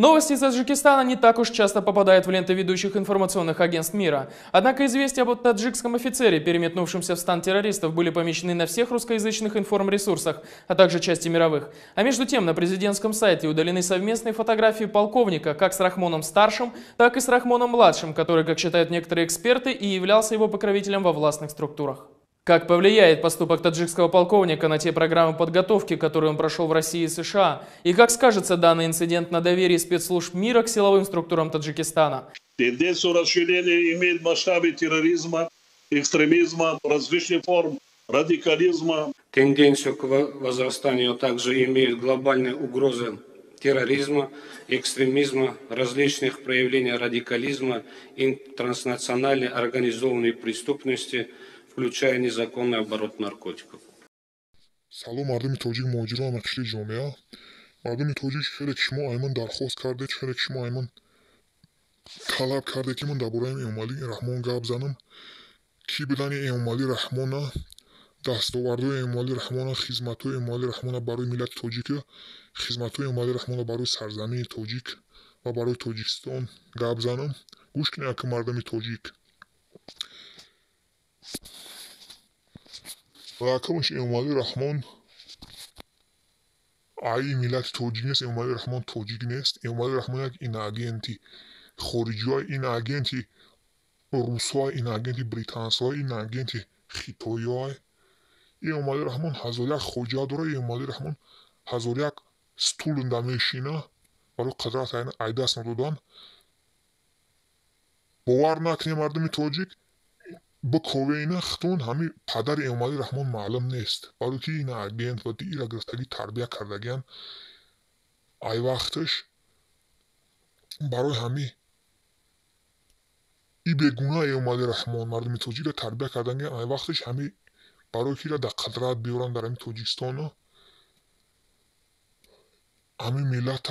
Новости из Таджикистана не так уж часто попадают в ленты ведущих информационных агентств мира. Однако известия об таджикском офицере, переметнувшемся в стан террористов, были помещены на всех русскоязычных информресурсах, а также части мировых. А между тем, на президентском сайте удалены совместные фотографии полковника как с Рахмоном-старшим, так и с Рахмоном-младшим, который, как считают некоторые эксперты, и являлся его покровителем во властных структурах. Как повлияет поступок таджикского полковника на те программы подготовки, которые он прошел в России и США? И как скажется данный инцидент на доверии спецслужб мира к силовым структурам Таджикистана? Тенденцию расширения имеет масштабы терроризма, экстремизма, различных форм радикализма. Тенденцию к возрастанию также имеют глобальные угрозы терроризма, экстремизма, различных проявлений радикализма и транснациональной организованной преступности, включая незаконный оборот наркотиков. سلام مردم توجیه ماجرا نقشه جامعه مردم توجیه خیلی شما ایمن درخواست کرده خیلی شما ایمن طلب کرده که من درباره اعمالی رحمان گپ زنم کی بدن اعمالی رحمان دستاوردهای اعمالی رحمان خدمت‌های اعمالی رحمان برای ملت تاجیک خدمت‌های اعمالی رحمان برای سرزمین تاجیک و برای تاجیکستان گپ زنم گوش کنید که مردم تاجیک رقمش اعمالی رحمان ای ملت توجیه نیست اعمالی رحمان توجیه نیست اعمالی رحمان یک این اگنتی خارجی های این اگنتی روس های این اگنتی بریتانس های این اگنتی خیتایی های اعمالی رحمان هزار یک خوجه داره اعمالی رحمان هزار یک ستول دمیشینه برای قدرت ای دست ندادن باور نکنی مردم توجیک به کوینه ختون همین پدر اعمالی رحمان معلوم نیست برای که این اگنت و دیگه را گرفتگی تربیه کردگیان ای وقتش برای همین ای بگونه اعمالی رحمان مردم توجیک را تربیه کردگیان ای وقتش همین برای که را در قدرت بیارن در همین توجیکستان همین ملت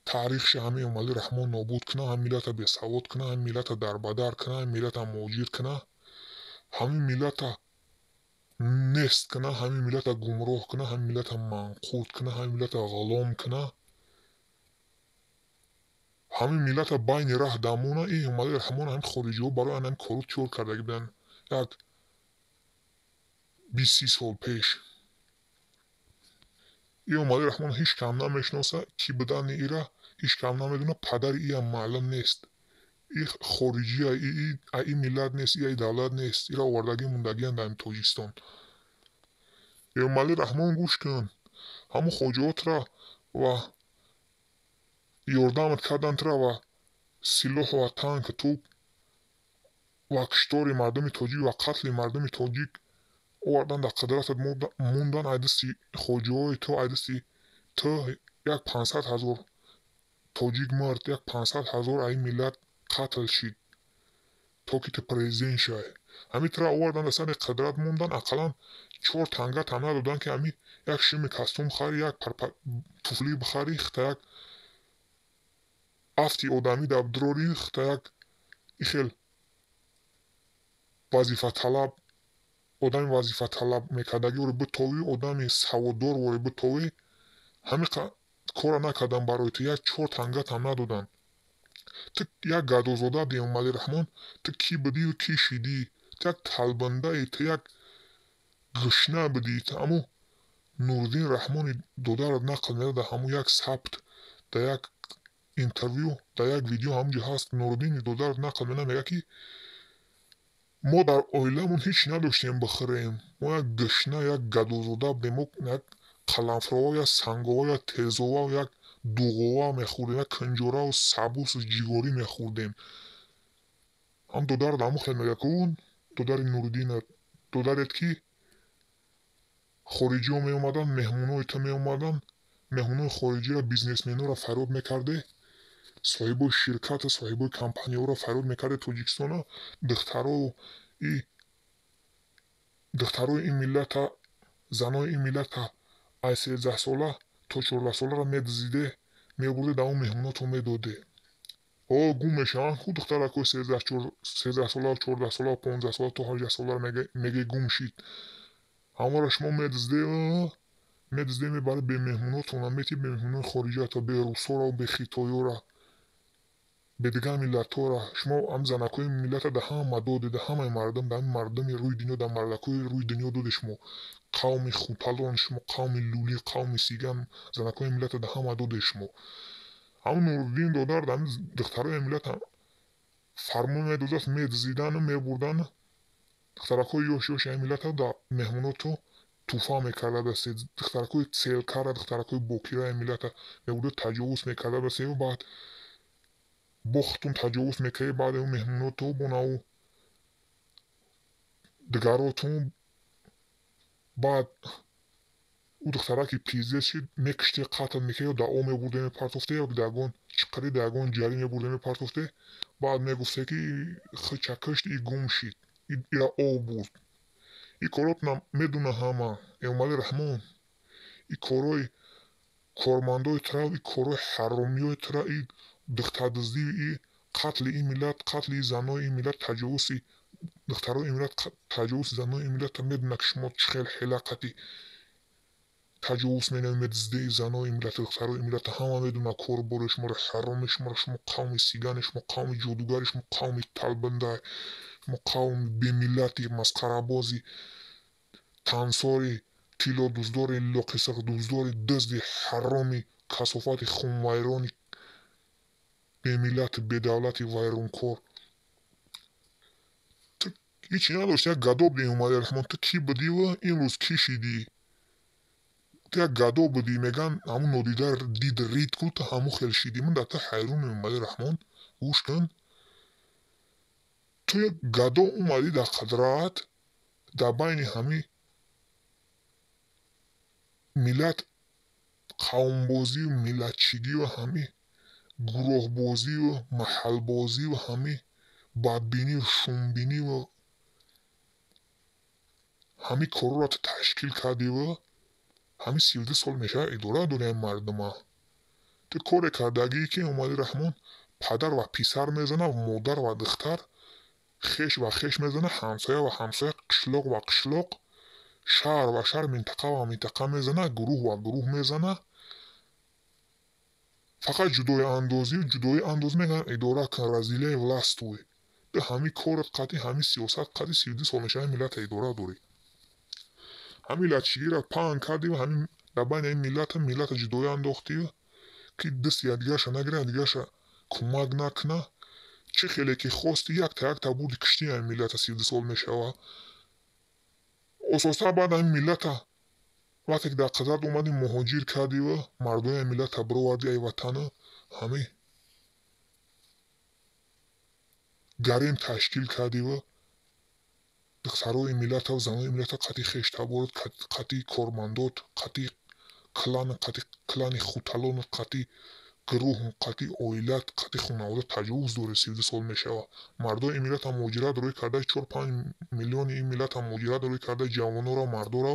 تاریخش همین اعمالی رحمان نابود کنه همین ملت بسواد کنه همین ملت دربدر کنه همین ملت موجیر کنه همین ملت نیست کنه همین ملت گمراه کنه همین ملت منقود کنه همین ملت غلام کنه همین ملت بین راه دمونه این اعمالی رحمان همین خارجی ها برای همین کارو چور کرده بودن یک 20 سال پیش این اعمالی رحمان هیچ کم نمیشناسه کی بدن ایره هیچ کم نمیدونه پدر ای معلوم نیست این خارجی این ملت نیست این دولت نیست ایرا وردگی موندگی هم در تاجیکستان اعمالی رحمان گوش کن همون خوجات را و یاردمت کردن را و سلاح و تانک توپ و کشتار مردم تاجیک و قتل مردم تاجیک آوردن در قدرتت موندن ایدستی خوجای تو ایدستی تو یک 500,000 تاجیک مرد یک 500,000 این ملت قتل شید تا که تو پریزیدنت شای همین ترا آوردن در سر قدرت موندن اقلا 4 تنگت هم ندادن که همین یک شم کستوم خری یک توفلی بخری تا یک افتی آدمی در بدراری تا یک خیل وظیفه طلب آدمی وظیفه طلب میکردگی رو بتاوی آدمی سوادار رو بتاوی همین کار نکردن برای تو یک 4 تنگت هم ندادن تو یک گدازاده دی اعمالی رحمان تو کی بدی و کی شیدی تو یک طلبنده ای تو یک گشنه بدی تو همو نوردین رحمانی داده را نقل میده در همو یک ثبت در یک اینترویو در یک ویدیو همونجا هست نوردین داده را نقل میده میگه که ما در آیلمون هیچ نداشتیم بخوریم ما یک گشنه یک گدازاده بودیم یک قلمفروا یا سنگاوا یا تیزاوا یا یک دوغاوا میخوردیم یک کنجوره و سبوس و جیگاری میخوردیم هم دادر دمو خیلی میگه که اون دادر نوردین دادرت که خارجی ها میامدن مهمون های تو میامدن مهمون های خارجی را بیزنسمن ها را فرود میکرده صاحب های شرکت صاحب های کمپانی ها را فرود میکرده توجیکستان ها دخترها این ملت زنای این ملت ای 13 ساله تا 14 ساله را میدزیده میبرده در اون مهمونات رو میداده گم میشن خود دختر که 13 ساله 14 ساله 15 ساله تا 18 ساله میگه گم شید همه را شما میدزده медзде мебарад бе меҳмонотона мети бе меҳмонони хориҷиата бе русора бе хитоёра бе дигар миллатҳора шумо ҳам занакои миллата да ҳама доде да ҳамаи мардум да мардуми рӯи дунё да мардакои рӯи дунё доде шумо қавми хуталон шумо қавми лулӣ қавми сиган занакои миллата да ҳама доде шумо ҳамун Нуруддин Додар да ҳамин духтарои миллата фармон медодад медзидану мебурдан духтаракои ёш-ёши миллата да меҳмоноту туҳфа мекарда дастед духтаракои селкара духтаракои бокираи миллата мебурда таҷовуз мекарда дастед баъд бохтун таҷовуз мекардед баъд меҳмоноту бонаву дигаротун баъд ӯ духтара ки пиздед шид мекиште қатл мекард ё да об мебурда мепартофте ё да ягон чиқари да ягон ҷарӣ мебурда мепартофте баъд мегуфте ки хича кашт и гум шид ира об бурд и коротна медуна ҳама Эмомалӣ Раҳмон и корои кормандои тра и корои ҳаромиёи тра и духтардузди и қатли ин миллат қатли занои ин миллат таҷовузи духтарои ин миллат таҷовузи занои ин миллата медона ки шумо чӣ хел ҳелақати таҷовуз менамед медзидаи занои ин миллата духтарои ин миллата ҳама медона корбори шуморо ҳароми шуморо шумо қавми сигани шумо қавми ҷодугари шумо қавми талбиндай шумо қавми бемиллати масқарабози тансори тиллодуздори лоқисиқдуздори дузди ҳароми касофати хунвайрони бемиллати бедавлати вайронкор ту ҳичи надошти як гадо буди Эмомалӣ Раҳмон ту кӣ будиву имрӯз кӣ шидӣ ту як гадо будӣ меган ҳамун нодида дид рид кун ту ҳамун хел шидӣ ман дар ту ҳайрон Эмомалӣ Раҳмон гӯш кун ту як гадо омадӣ дар қудрат дар байни ҳамин миллат қавмбозию миллатчигию ҳамин гурӯҳбозию маҳалбозию ҳамин бадбинию шумбинию ҳамин корҳоро ту ташкил кардиву ҳамин 32 сол мешавад идора дори ин мардума ту коре кардагӣ ки Эмомалӣ Раҳмон падар ва писар мезана модар ва духтар хеш ва хеш мезана ҳамсоя ва ҳамсоя қишлоқ ва қишлоқ шаҳр ва шаҳр минтақа ва минтақа мезана гурӯҳ ва гурӯҳ мезана фақат ҷудои андоз меган идора кун разилияи властвуй ту ҳамин корат қатъи ҳамин сиёсат қатъи 32 сол мешавад миллата идора дорӣ ҳамин миллатчигиро паҳн кардиву ҳамин дар байни ин миллата ҷудоӣ андохтиву ки дасти якдигарша нагирад якдигарша кӯмак накунад чӣ хеле ки хости якта бурди киштии ҳамин миллата 32 сол мешавад ососта баъд ҳамин миллата вақте ки дар қудрат омадӣ муҳоҷир кардиву мардоми ҳамин миллата бировардӣ ай ватану ҳамин гарем ташкил кардиву духтарои миллату занои миллата қатъи хештаборот қатъи кормандот қатъи клани хуталонот қатъи гурӯҳ қатъи оилат қатъи хонавода таҷовуз дори 32 сол мешавад мардои ин миллата муҳоҷират рӯй кардаи 4-5 миллиони ин миллата муҳоҷират рӯй кардаи ҷавонора мардора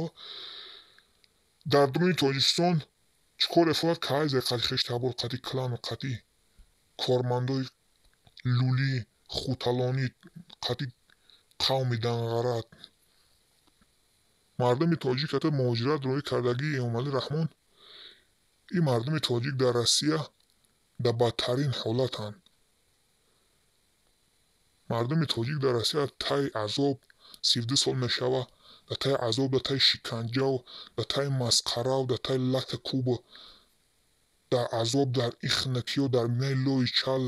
дар дуруни Тоҷикистон чӣ коре фурад ки айзе қатъи хештабор қатъи клану қатъи кормандои лулӣ хуталонӣ қатъи қавми данғарат мардуми тоҷик ҳатто муҳоҷират рӯй кардагии Эмомалӣ Раҳмон ин мардуми тоҷик дар Россия дар бадтарин ҳолатанд мардуми тоҷик дар Россия таи азоб 32 сол мешавад дар таи азоб дар таи шиканҷаву дар таи масқараву дар таи лакта кӯбу дар азоб дар ихнакию дар бинаи лӯи чал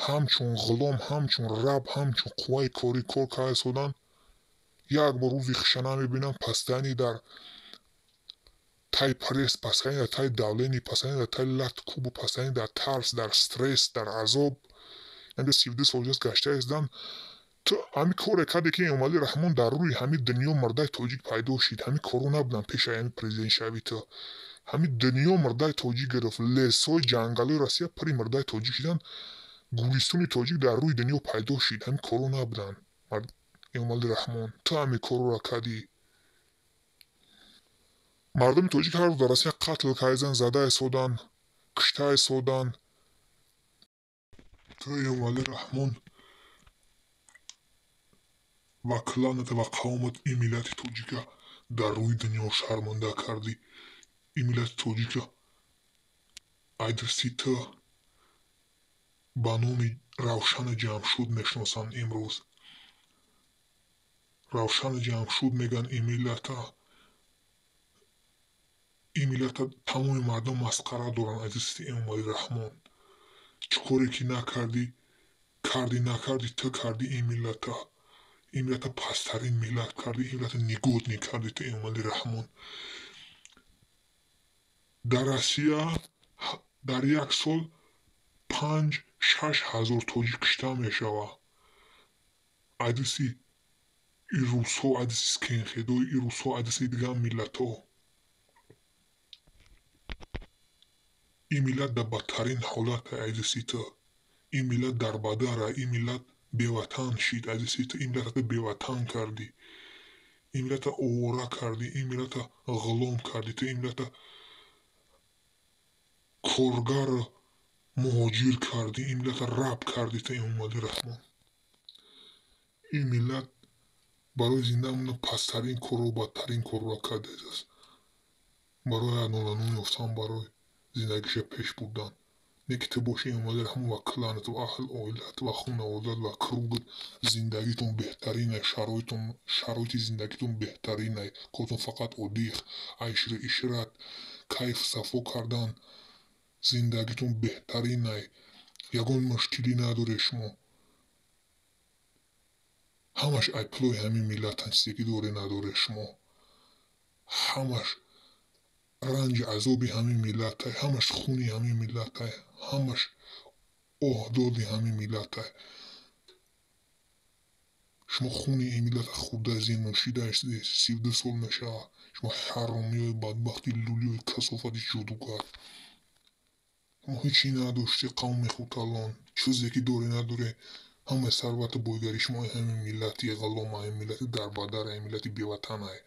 ҳамчун ғулом ҳамчун раб ҳамчун қувваи корӣ кор карда истоданд як бор рӯзи хишана мебинанд пастани дар таи пресс пастани дар таи давленӣ пастани дар таи лакт кӯбу пастани дар тарс дар стресс дар азоб 32 солҷас гашта истанд ту ҳамин коре карде ки Эмомалӣ Раҳмон дар рӯи ҳамин дунё мурдаи тоҷик пайдо шид ҳамин корҳо набуданд пеши ҳамин президентшавӣ ту ҳамин дунё мурдаи тоҷик гирифт лесҳои ҷангалии Россия пури мурдаи тоҷик шиданд гӯлистони тоҷик дар рӯи дунё пайдо шид ҳамин корҳо набуданд Эмомалӣ Раҳмон ту ҳамин корҳоро кардӣ мардуми тоҷик ҳар рӯз дар Россия қатл карданд зада истоданд кушта истоданд ту Эмомалӣ Раҳмон ва кланат ва қавмат ин миллати тоҷика дар рӯи дунё шарманда кардӣ. Ин миллати тоҷика айдриси ту ба номи Равшани Ҷамшуд мешиносанд имрӯз. Равшани Ҷамшуд мегӯянд ин миллата тамоми мардум масхара доранд. Азизи Эмомалӣ Раҳмон, чӣ коре ки накардӣ ту кардӣ ин миллата пасттарин миллат кардӣ, ин миллата нигӯднӣ кардӣ ту Эмомалӣ Раҳмон. Дар Россия дар як сол 5-6 ҳазор тоҷик кушта мешавад. Айдиси русҳо, айдиси скинхедҳо, русҳо, айдиси дигар миллатҳо. Ин миллат дар бадтарин ҳолат айдиси ту. Ин миллат дарбадара, ин миллат беватан шид айдиси ту. Ин миллата беватан кардӣ. Ин миллата овора кардӣ, ин миллата ғулом кардӣ ту, ин миллата коргару муҳоҷир кардӣ, ин миллата раб кардӣ ту Эмомалӣ Раҳмон. Ин миллат барои зинда мондан пасттарин корро, бадтарин корро кардааст. Барои нола-нон ёфтан, барои зиндагиша пеш бурдан. Не ки ту боши Эмомалӣ Раҳмон ва кланат ва аҳл оилат ва хонаводат ва кругат зиндагитон беҳтаринай, шароити зиндагитон беҳтаринай, кортон фақат оддӣ айшру ишрат, кайф сафо кардан, зиндагитон беҳтаринай, ягон мушкилӣ надоред шумо. Ҳамаш айблои ҳамин миллатан, чизе ки доре надоред шумо. Ҳамаш ранҷи азоби ҳамин миллатай, ҳамаш хуни ҳамин миллатай, ҳамаш оҳдоди ҳамин миллатай. Шумо хуни ин миллата хурда зин нӯшидаед, 32 сол мешавад. Шумо ҳаромиёи бадбахти лулиёи касофати ҷодугар. Шумо ҳечӣ надошти қавми хуталон, чизе ки доре надоре, ҳамаи сарвату бойгарӣ шумо ҳамин миллати ғулом, ҳамин миллати дарбадар, ҳамин миллати беватанай.